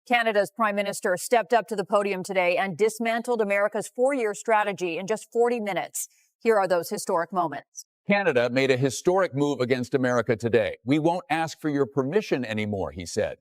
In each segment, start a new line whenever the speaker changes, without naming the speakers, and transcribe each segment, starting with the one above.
Canada's Prime Minister stepped up to the podium today and dismantled America's four-year strategy in just 40 minutes. Here are those historic moments.
Canada made a historic move against America today. We won't ask for your permission anymore, he said.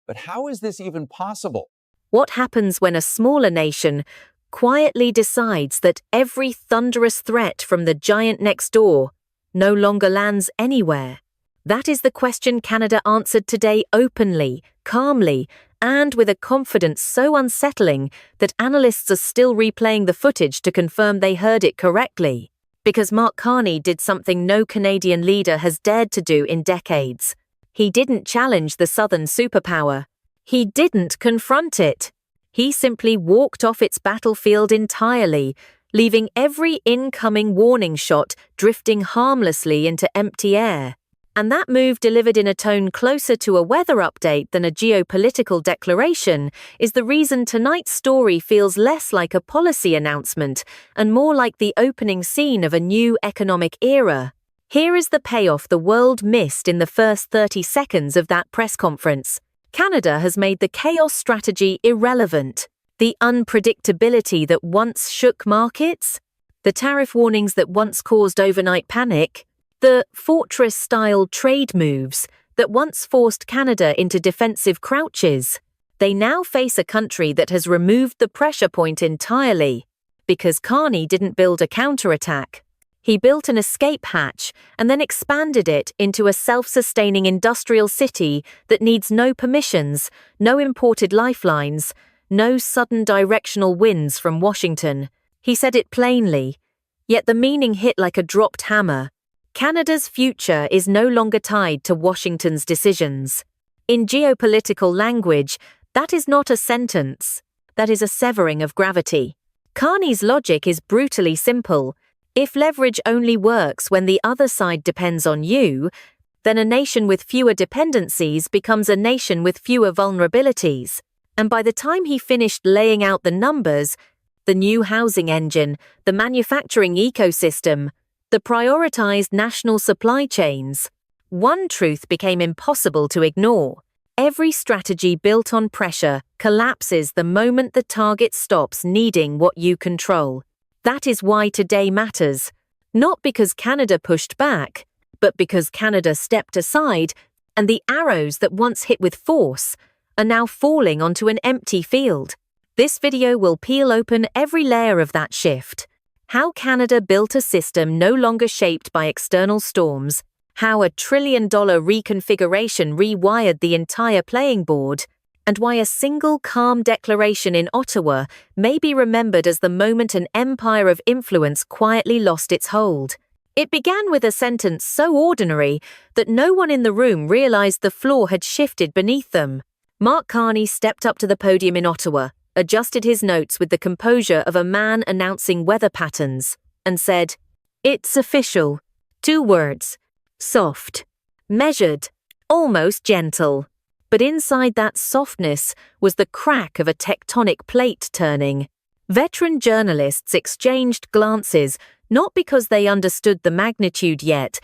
But how is this even possible?
What happens when a smaller nation quietly decides that every thunderous threat from the giant next door no longer lands anywhere? That is the question Canada answered today openly, calmly, and with a confidence so unsettling that analysts are still replaying the footage to confirm they heard it correctly. Because Mark Carney did something no Canadian leader has dared to do in decades. He didn't challenge the Southern superpower. He didn't confront it. He simply walked off its battlefield entirely, leaving every incoming warning shot drifting harmlessly into empty air. And that move, delivered in a tone closer to a weather update than a geopolitical declaration, is the reason tonight's story feels less like a policy announcement and more like the opening scene of a new economic era. Here is the payoff the world missed in the first 30 seconds of that press conference. Canada has made the chaos strategy irrelevant. The unpredictability that once shook markets, the tariff warnings that once caused overnight panic, the fortress-style trade moves that once forced Canada into defensive crouches, they now face a country that has removed the pressure point entirely. Because Carney didn't build a counterattack. He built an escape hatch and then expanded it into a self-sustaining industrial city that needs no permissions, no imported lifelines, no sudden directional winds from Washington. He said it plainly, yet the meaning hit like a dropped hammer. Canada's future is no longer tied to Washington's decisions. In geopolitical language, that is not a sentence. That is a severing of gravity. Carney's logic is brutally simple. If leverage only works when the other side depends on you, then a nation with fewer dependencies becomes a nation with fewer vulnerabilities. And by the time he finished laying out the numbers, the new housing engine, the manufacturing ecosystem, the prioritized national supply chains, one truth became impossible to ignore. Every strategy built on pressure collapses the moment the target stops needing what you control. That is why today matters. Not because Canada pushed back, but because Canada stepped aside, and the arrows that once hit with force are now falling onto an empty field. This video will peel open every layer of that shift. How Canada built a system no longer shaped by external storms, how $1 trillion reconfiguration rewired the entire playing board, and why a single calm declaration in Ottawa may be remembered as the moment an empire of influence quietly lost its hold. It began with a sentence so ordinary that no one in the room realized the floor had shifted beneath them. Mark Carney stepped up to the podium in Ottawa, adjusted his notes with the composure of a man announcing weather patterns, and said, "It's official." 2 words. Soft. Measured. Almost gentle. But inside that softness was the crack of a tectonic plate turning. Veteran journalists exchanged glances, not because they understood the magnitude yet,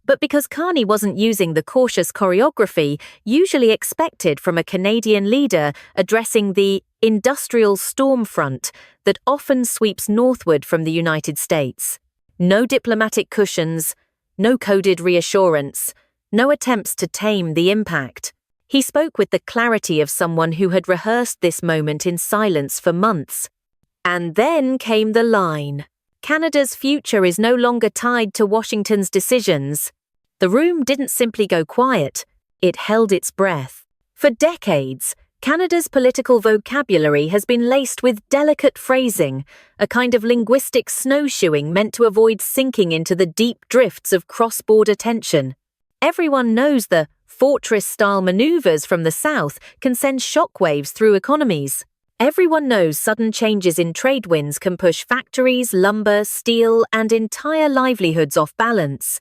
but because Carney wasn't using the cautious choreography usually expected from a Canadian leader addressing the industrial storm front that often sweeps northward from the United States. No diplomatic cushions, no coded reassurance, no attempts to tame the impact. He spoke with the clarity of someone who had rehearsed this moment in silence for months. And then came the line. Canada's future is no longer tied to Washington's decisions. The room didn't simply go quiet, it held its breath. For decades, Canada's political vocabulary has been laced with delicate phrasing, a kind of linguistic snowshoeing meant to avoid sinking into the deep drifts of cross-border tension. Everyone knows the fortress-style maneuvers from the South can send shockwaves through economies. Everyone knows sudden changes in trade winds can push factories, lumber, steel, and entire livelihoods off balance.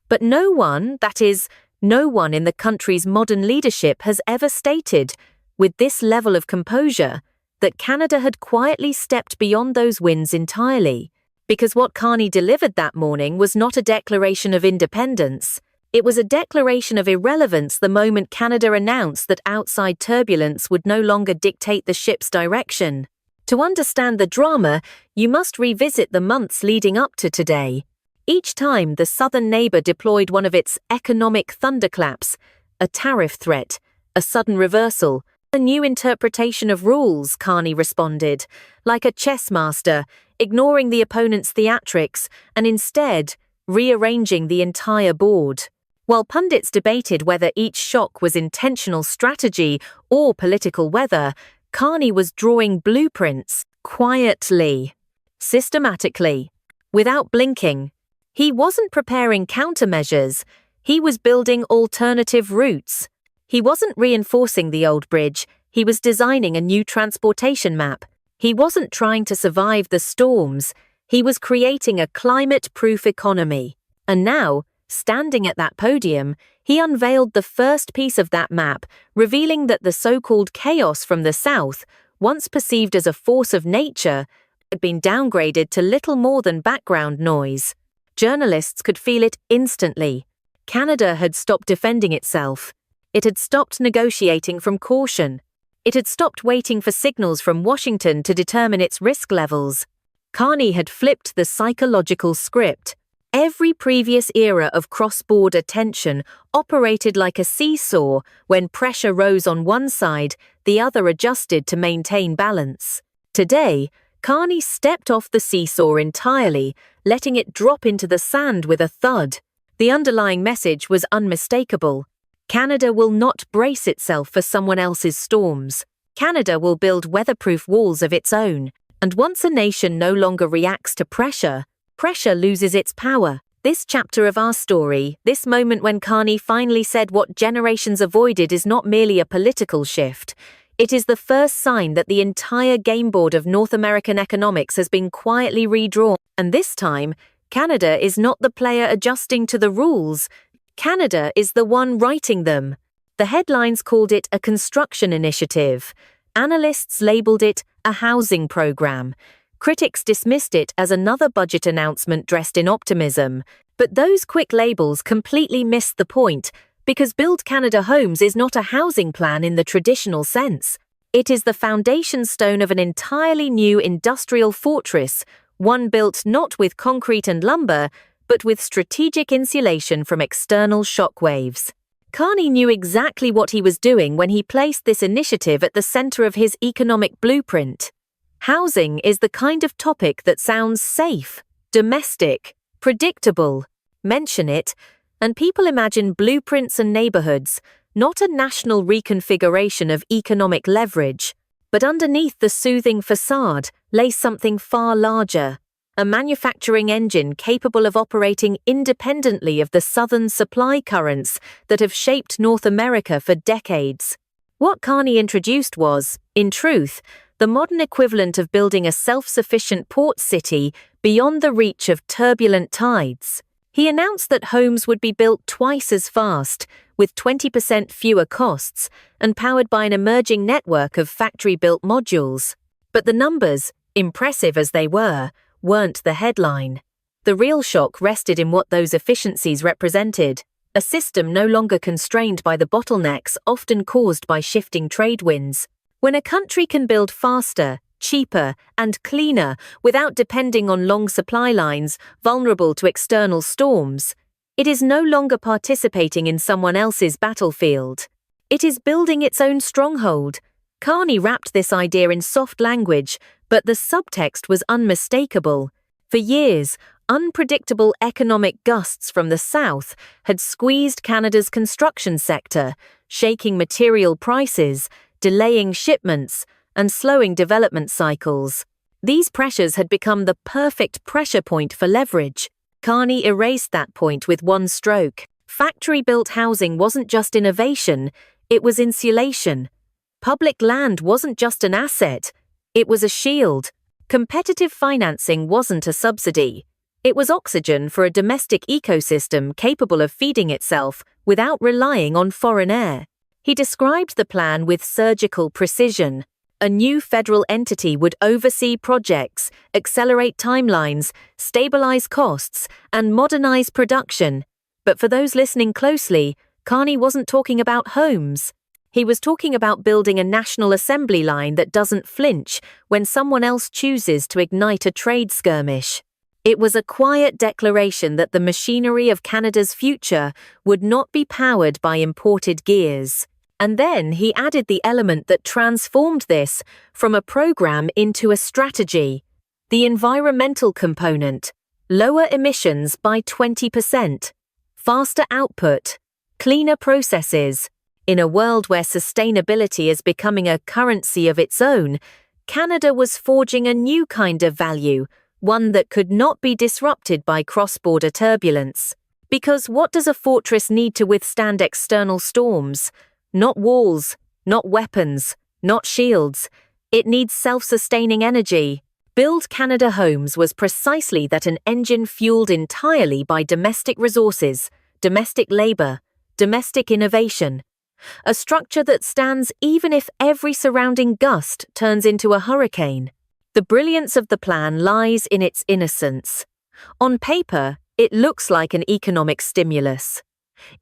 But no one, that is, no one in the country's modern leadership has ever stated, with this level of composure, that Canada had quietly stepped beyond those winds entirely. Because what Carney delivered that morning was not a declaration of independence. It was a declaration of irrelevance the moment Canada announced that outside turbulence would no longer dictate the ship's direction. To understand the drama, you must revisit the months leading up to today. Each time the southern neighbor deployed one of its economic thunderclaps, a tariff threat, a sudden reversal, a new interpretation of rules, Carney responded, like a chess master, ignoring the opponent's theatrics and instead rearranging the entire board. While pundits debated whether each shock was intentional strategy or political weather, Carney was drawing blueprints quietly, systematically, without blinking. He wasn't preparing countermeasures. He was building alternative routes. He wasn't reinforcing the old bridge. He was designing a new transportation map. He wasn't trying to survive the storms. He was creating a climate-proof economy. And now, standing at that podium, he unveiled the first piece of that map, revealing that the so-called chaos from the south, once perceived as a force of nature, had been downgraded to little more than background noise. Journalists could feel it instantly. Canada had stopped defending itself. It had stopped negotiating from caution. It had stopped waiting for signals from Washington to determine its risk levels. Carney had flipped the psychological script. Every previous era of cross-border tension operated like a seesaw. When pressure rose on one side, the other adjusted to maintain balance. Today, Carney stepped off the seesaw entirely, letting it drop into the sand with a thud. The underlying message was unmistakable. Canada will not brace itself for someone else's storms. Canada will build weatherproof walls of its own. And once a nation no longer reacts to pressure, pressure loses its power. This chapter of our story, this moment when Carney finally said what generations avoided, is not merely a political shift. It is the first sign that the entire game board of North American economics has been quietly redrawn. And this time, Canada is not the player adjusting to the rules. Canada is the one writing them. The headlines called it a construction initiative. Analysts labeled it a housing program. Critics dismissed it as another budget announcement dressed in optimism. But those quick labels completely missed the point, because Build Canada Homes is not a housing plan in the traditional sense. It is the foundation stone of an entirely new industrial fortress, one built not with concrete and lumber, but with strategic insulation from external shockwaves. Carney knew exactly what he was doing when he placed this initiative at the center of his economic blueprint. Housing is the kind of topic that sounds safe, domestic, predictable. Mention it, and people imagine blueprints and neighborhoods, not a national reconfiguration of economic leverage. But underneath the soothing facade lay something far larger, a manufacturing engine capable of operating independently of the southern supply currents that have shaped North America for decades. What Carney introduced was, in truth, the modern equivalent of building a self-sufficient port city beyond the reach of turbulent tides. He announced that homes would be built twice as fast, with 20% fewer costs, and powered by an emerging network of factory-built modules. But the numbers, impressive as they were, weren't the headline. The real shock rested in what those efficiencies represented, a system no longer constrained by the bottlenecks often caused by shifting trade winds. When a country can build faster, cheaper, and cleaner without depending on long supply lines vulnerable to external storms, it is no longer participating in someone else's battlefield. It is building its own stronghold. Carney wrapped this idea in soft language, but the subtext was unmistakable. For years, unpredictable economic gusts from the south had squeezed Canada's construction sector, shaking material prices, delaying shipments, and slowing development cycles. These pressures had become the perfect pressure point for leverage. Carney erased that point with one stroke. Factory-built housing wasn't just innovation, it was insulation. Public land wasn't just an asset, it was a shield. Competitive financing wasn't a subsidy. It was oxygen for a domestic ecosystem capable of feeding itself without relying on foreign air. He described the plan with surgical precision. A new federal entity would oversee projects, accelerate timelines, stabilize costs, and modernize production. But for those listening closely, Carney wasn't talking about homes. He was talking about building a national assembly line that doesn't flinch when someone else chooses to ignite a trade skirmish. It was a quiet declaration that the machinery of Canada's future would not be powered by imported gears. And then he added the element that transformed this from a program into a strategy: the environmental component, lower emissions by 20%, faster output, cleaner processes. In a world where sustainability is becoming a currency of its own, Canada was forging a new kind of value, one that could not be disrupted by cross-border turbulence. Because what does a fortress need to withstand external storms? Not walls, not weapons, not shields. It needs self-sustaining energy. Build Canada Homes was precisely that: an engine fueled entirely by domestic resources, domestic labor, domestic innovation. A structure that stands even if every surrounding gust turns into a hurricane. The brilliance of the plan lies in its innocence. On paper, it looks like an economic stimulus.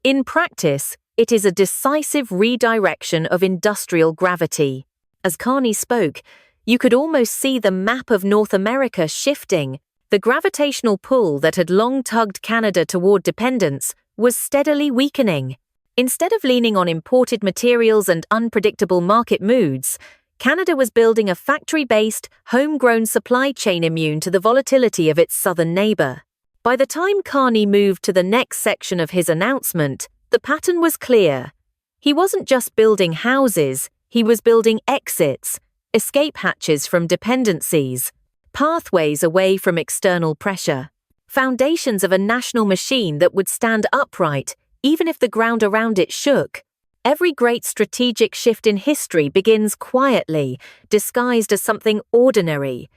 In practice, it is a decisive redirection of industrial gravity. As Carney spoke, you could almost see the map of North America shifting. The gravitational pull that had long tugged Canada toward dependence was steadily weakening. Instead of leaning on imported materials and unpredictable market moods, Canada was building a factory-based, homegrown supply chain immune to the volatility of its southern neighbor. By the time Carney moved to the next section of his announcement, the pattern was clear. He wasn't just building houses, he was building exits, escape hatches from dependencies, pathways away from external pressure, foundations of a national machine that would stand upright even if the ground around it shook. Every great strategic shift in history begins quietly, disguised as something ordinary.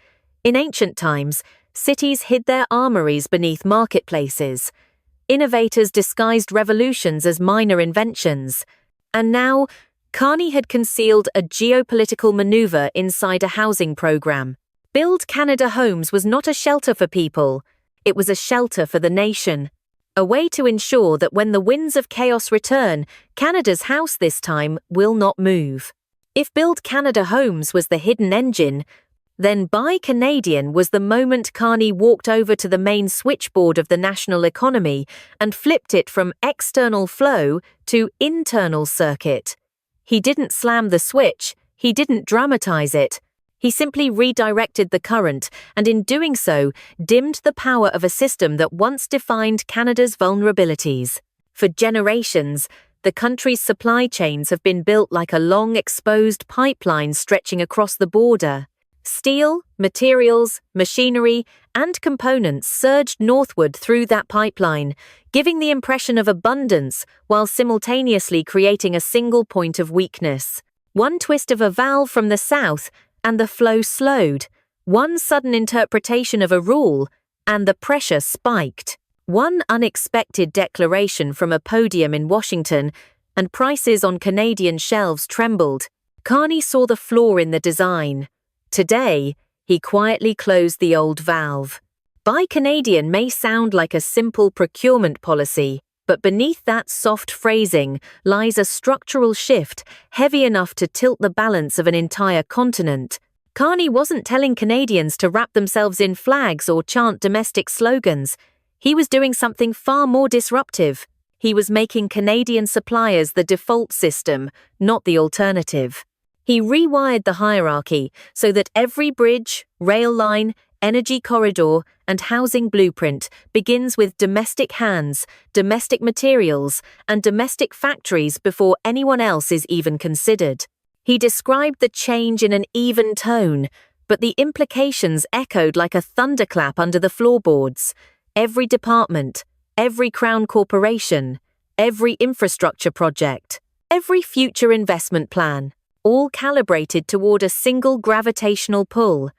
In ancient times, cities hid their armories beneath marketplaces. Innovators disguised revolutions as minor inventions. And now, Carney had concealed a geopolitical maneuver inside a housing program. Build Canada Homes was not a shelter for people. It was a shelter for the nation. A way to ensure that when the winds of chaos return, Canada's house this time will not move. If Build Canada Homes was the hidden engine, then Buy Canadian was the moment Carney walked over to the main switchboard of the national economy and flipped it from external flow to internal circuit. He didn't slam the switch, he didn't dramatize it. He simply redirected the current, and in doing so, dimmed the power of a system that once defined Canada's vulnerabilities. For generations, the country's supply chains have been built like a long, exposed pipeline stretching across the border. Steel, materials, machinery, and components surged northward through that pipeline, giving the impression of abundance while simultaneously creating a single point of weakness. One twist of a valve from the south, and the flow slowed. One sudden interpretation of a rule, and the pressure spiked. One unexpected declaration from a podium in Washington, and prices on Canadian shelves trembled. Carney saw the flaw in the design. Today, he quietly closed the old valve. Buy Canadian may sound like a simple procurement policy, but beneath that soft phrasing lies a structural shift heavy enough to tilt the balance of an entire continent. Carney wasn't telling Canadians to wrap themselves in flags or chant domestic slogans. He was doing something far more disruptive. He was making Canadian suppliers the default system, not the alternative. He rewired the hierarchy so that every bridge, rail line, energy corridor, and housing blueprint begins with domestic hands, domestic materials, and domestic factories before anyone else is even considered. He described the change in an even tone, but the implications echoed like a thunderclap under the floorboards. Every department, every crown corporation, every infrastructure project, every future investment plan, all calibrated toward a single gravitational pull.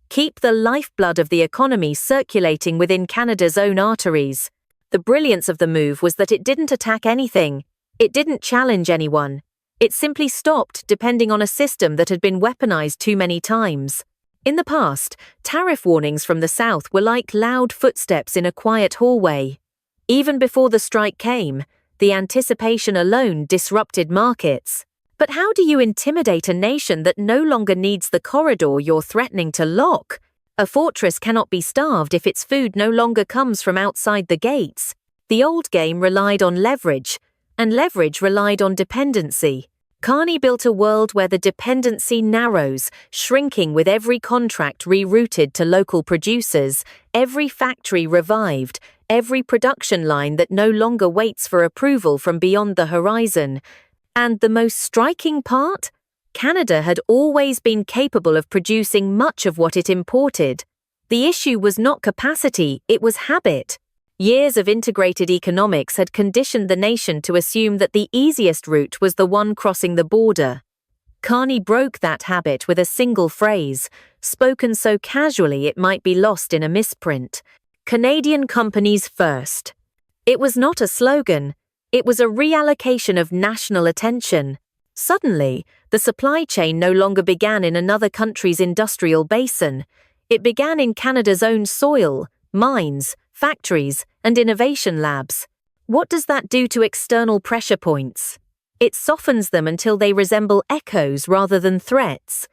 Keep the lifeblood of the economy circulating within Canada's own arteries. The brilliance of the move was that it didn't attack anything. It didn't challenge anyone. It simply stopped depending on a system that had been weaponized too many times. In the past, tariff warnings from the South were like loud footsteps in a quiet hallway. Even before the strike came, the anticipation alone disrupted markets. But how do you intimidate a nation that no longer needs the corridor you're threatening to lock? A fortress cannot be starved if its food no longer comes from outside the gates. The old game relied on leverage, and leverage relied on dependency. Carney built a world where the dependency narrows, shrinking with every contract rerouted to local producers, every factory revived, every production line that no longer waits for approval from beyond the horizon. And the most striking part? Canada had always been capable of producing much of what it imported. The issue was not capacity, it was habit. Years of integrated economics had conditioned the nation to assume that the easiest route was the one crossing the border. Carney broke that habit with a single phrase, spoken so casually it might be lost in a misprint. Canadian companies first. It was not a slogan, it was a reallocation of national attention. Suddenly, the supply chain no longer began in another country's industrial basin. It began in Canada's own soil, mines, factories, and innovation labs. What does that do to external pressure points? It softens them until they resemble echoes rather than threats.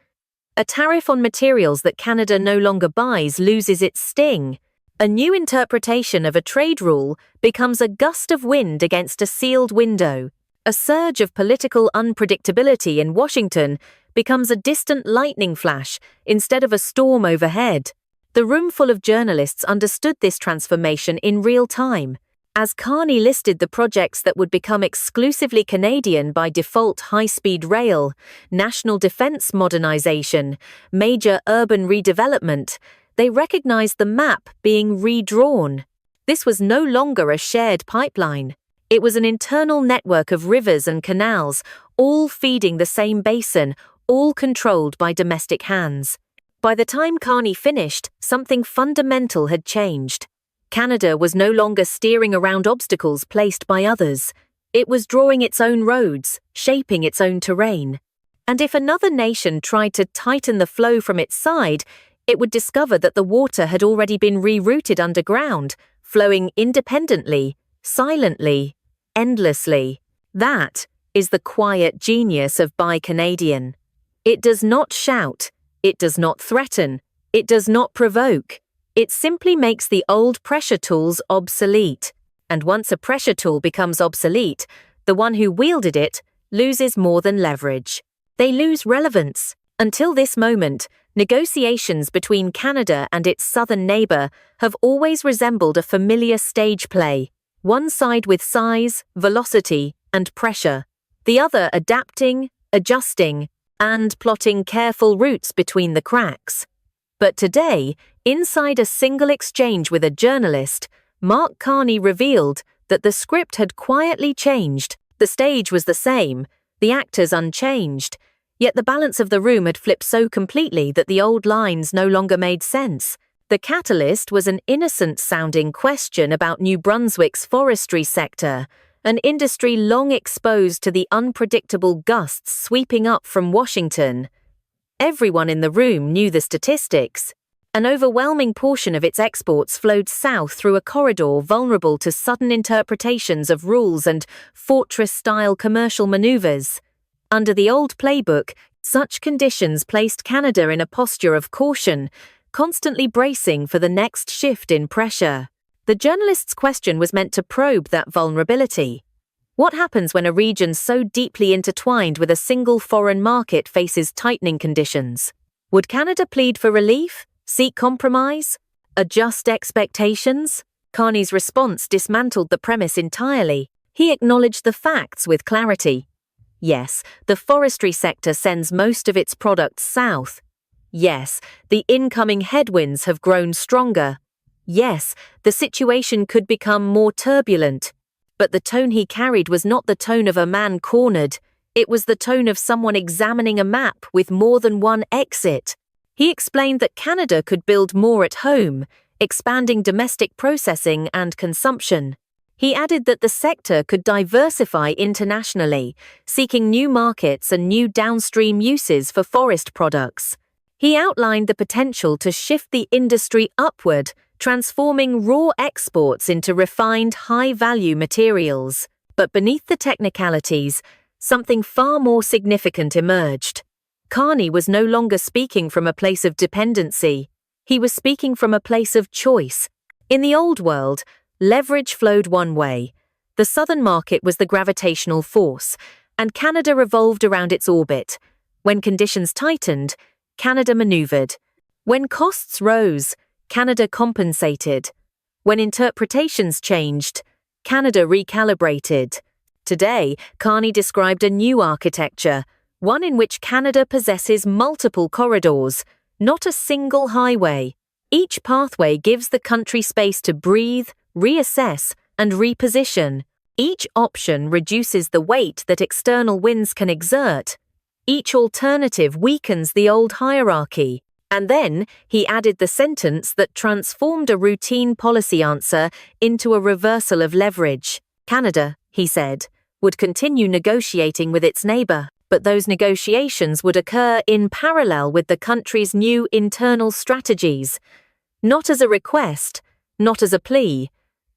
A tariff on materials that Canada no longer buys loses its sting. A new interpretation of a trade rule becomes a gust of wind against a sealed window. A surge of political unpredictability in Washington becomes a distant lightning flash instead of a storm overhead. The room full of journalists understood this transformation in real time. As Carney listed the projects that would become exclusively Canadian by default: high-speed rail, national defense modernization, major urban redevelopment, they recognized the map being redrawn. This was no longer a shared pipeline. It was an internal network of rivers and canals, all feeding the same basin, all controlled by domestic hands. By the time Carney finished, something fundamental had changed. Canada was no longer steering around obstacles placed by others. It was drawing its own roads, shaping its own terrain. And if another nation tried to tighten the flow from its side, it would discover that the water had already been rerouted underground, flowing independently, silently, endlessly. That is the quiet genius of Buy Canadian. It does not shout. It does not threaten. It does not provoke. It simply makes the old pressure tools obsolete. And once a pressure tool becomes obsolete, the one who wielded it loses more than leverage. They lose relevance. Until this moment, negotiations between Canada and its southern neighbour have always resembled a familiar stage play. One side with size, velocity, and pressure. The other adapting, adjusting, and plotting careful routes between the cracks. But today, inside a single exchange with a journalist, Mark Carney revealed that the script had quietly changed. The stage was the same, the actors unchanged, yet the balance of the room had flipped so completely that the old lines no longer made sense. The catalyst was an innocent-sounding question about New Brunswick's forestry sector, an industry long exposed to the unpredictable gusts sweeping up from Washington. Everyone in the room knew the statistics. An overwhelming portion of its exports flowed south through a corridor vulnerable to sudden interpretations of rules and fortress-style commercial maneuvers. Under the old playbook, such conditions placed Canada in a posture of caution, constantly bracing for the next shift in pressure. The journalist's question was meant to probe that vulnerability. What happens when a region so deeply intertwined with a single foreign market faces tightening conditions? Would Canada plead for relief, seek compromise, adjust expectations? Carney's response dismantled the premise entirely. He acknowledged the facts with clarity. Yes, the forestry sector sends most of its products south. Yes, the incoming headwinds have grown stronger. Yes, the situation could become more turbulent. But the tone he carried was not the tone of a man cornered. It was the tone of someone examining a map with more than one exit. He explained that Canada could build more at home, expanding domestic processing and consumption. He added that the sector could diversify internationally, seeking new markets and new downstream uses for forest products. He outlined the potential to shift the industry upward, transforming raw exports into refined high-value materials. But beneath the technicalities, something far more significant emerged. Carney was no longer speaking from a place of dependency. He was speaking from a place of choice. In the old world, leverage flowed one way. The southern market was the gravitational force, and Canada revolved around its orbit. When conditions tightened, Canada maneuvered. When costs rose, Canada compensated. When interpretations changed, Canada recalibrated. Today, Carney described a new architecture, one in which Canada possesses multiple corridors, not a single highway. Each pathway gives the country space to breathe, reassess, and reposition. Each option reduces the weight that external winds can exert. Each alternative weakens the old hierarchy. And then he added the sentence that transformed a routine policy answer into a reversal of leverage. Canada, he said, would continue negotiating with its neighbor, but those negotiations would occur in parallel with the country's new internal strategies. Not as a request, not as a plea,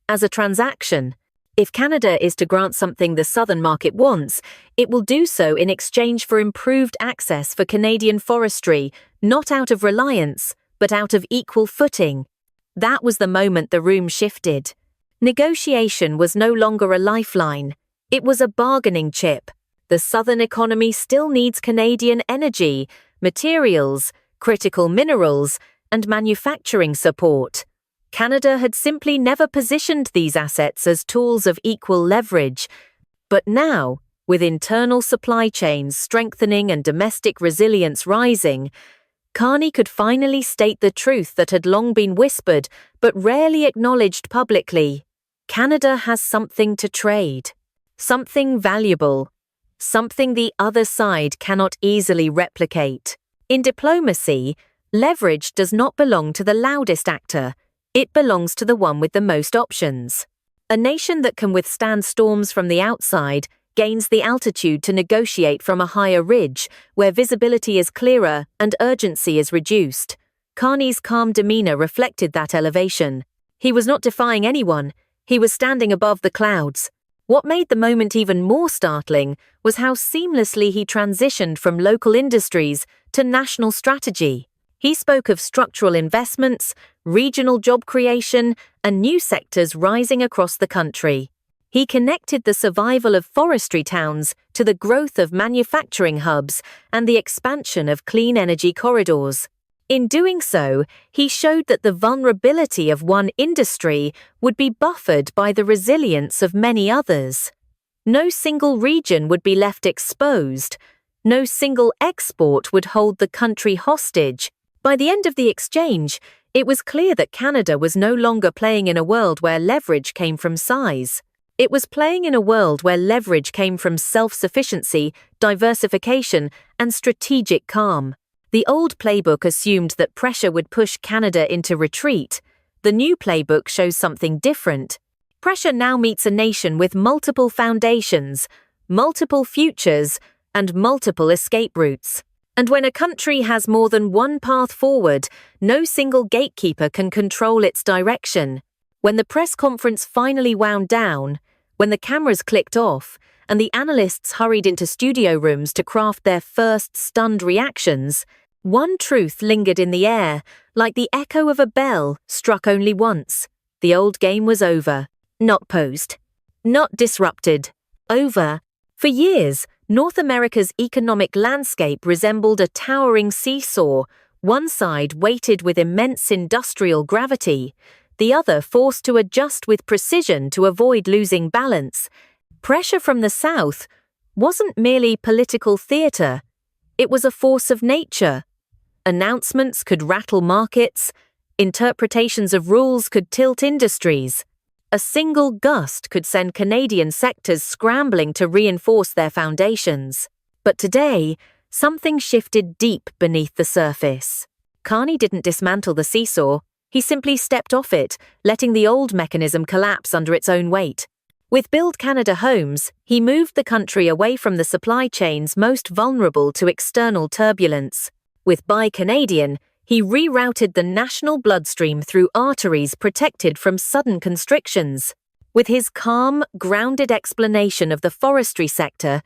as a transaction. If Canada is to grant something the southern market wants, it will do so in exchange for improved access for Canadian forestry, not out of reliance, but out of equal footing. That was the moment the room shifted. Negotiation was no longer a lifeline. It was a bargaining chip. The southern economy still needs Canadian energy, materials, critical minerals, and manufacturing support. Canada had simply never positioned these assets as tools of equal leverage. But now, with internal supply chains strengthening and domestic resilience rising, Carney could finally state the truth that had long been whispered but rarely acknowledged publicly. Canada has something to trade. Something valuable. Something the other side cannot easily replicate. In diplomacy, leverage does not belong to the loudest actor. It belongs to the one with the most options. A nation that can withstand storms from the outside gains the altitude to negotiate from a higher ridge, where visibility is clearer and urgency is reduced. Carney's calm demeanor reflected that elevation. He was not defying anyone. He was standing above the clouds. What made the moment even more startling was how seamlessly he transitioned from local industries to national strategy. He spoke of structural investments, regional job creation, and new sectors rising across the country. He connected the survival of forestry towns to the growth of manufacturing hubs and the expansion of clean energy corridors. In doing so, he showed that the vulnerability of one industry would be buffered by the resilience of many others. No single region would be left exposed. No single export would hold the country hostage. By the end of the exchange, it was clear that Canada was no longer playing in a world where leverage came from size. It was playing in a world where leverage came from self-sufficiency, diversification, and strategic calm. The old playbook assumed that pressure would push Canada into retreat. The new playbook shows something different. Pressure now meets a nation with multiple foundations, multiple futures, and multiple escape routes. And when a country has more than one path forward, no single gatekeeper can control its direction. When the press conference finally wound down, when the cameras clicked off, and the analysts hurried into studio rooms to craft their first stunned reactions, one truth lingered in the air, like the echo of a bell struck only once. The old game was over. Not posed. Not disrupted. Over. For years, North America's economic landscape resembled a towering seesaw, one side weighted with immense industrial gravity, the other forced to adjust with precision to avoid losing balance. Pressure from the South wasn't merely political theatre, it was a force of nature. Announcements could rattle markets, interpretations of rules could tilt industries. A single gust could send Canadian sectors scrambling to reinforce their foundations. But today, something shifted deep beneath the surface. Carney didn't dismantle the seesaw, he simply stepped off it, letting the old mechanism collapse under its own weight. With Build Canada Homes, he moved the country away from the supply chains most vulnerable to external turbulence. With Buy Canadian, He rerouted the national bloodstream through arteries protected from sudden constrictions. With his calm, grounded explanation of the forestry sector,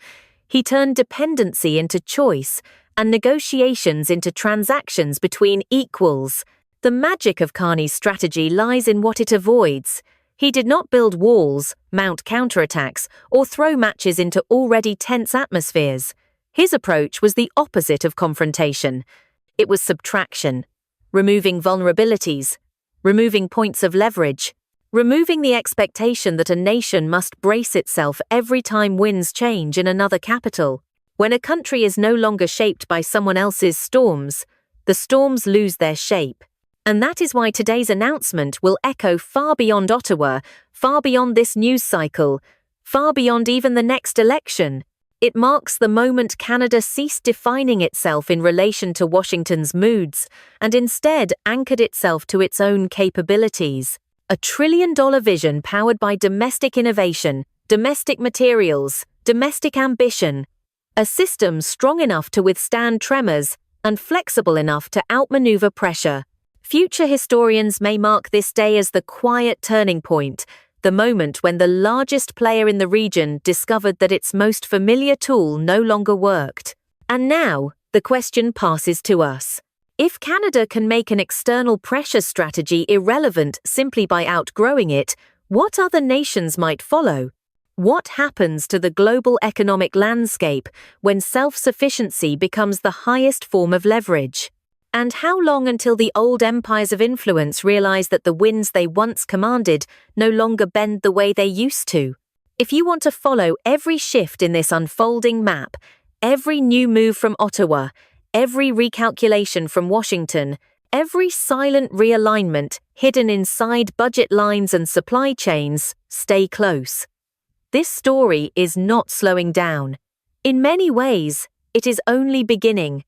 he turned dependency into choice and negotiations into transactions between equals. The magic of Carney's strategy lies in what it avoids. He did not build walls, mount counterattacks, or throw matches into already tense atmospheres. His approach was the opposite of confrontation. It was subtraction, removing vulnerabilities, removing points of leverage, removing the expectation that a nation must brace itself every time winds change in another capital. When a country is no longer shaped by someone else's storms, the storms lose their shape. And that is why today's announcement will echo far beyond Ottawa, far beyond this news cycle, far beyond even the next election. It marks the moment Canada ceased defining itself in relation to Washington's moods and instead anchored itself to its own capabilities. A trillion-dollar vision powered by domestic innovation, domestic materials, domestic ambition. A system strong enough to withstand tremors and flexible enough to outmaneuver pressure. Future historians may mark this day as the quiet turning point, the moment when the largest player in the region discovered that its most familiar tool no longer worked. And now, the question passes to us. If Canada can make an external pressure strategy irrelevant simply by outgrowing it, what other nations might follow? What happens to the global economic landscape when self-sufficiency becomes the highest form of leverage? And how long until the old empires of influence realize that the winds they once commanded no longer bend the way they used to? If you want to follow every shift in this unfolding map, every new move from Ottawa, every recalculation from Washington, every silent realignment hidden inside budget lines and supply chains, stay close. This story is not slowing down. In many ways, it is only beginning.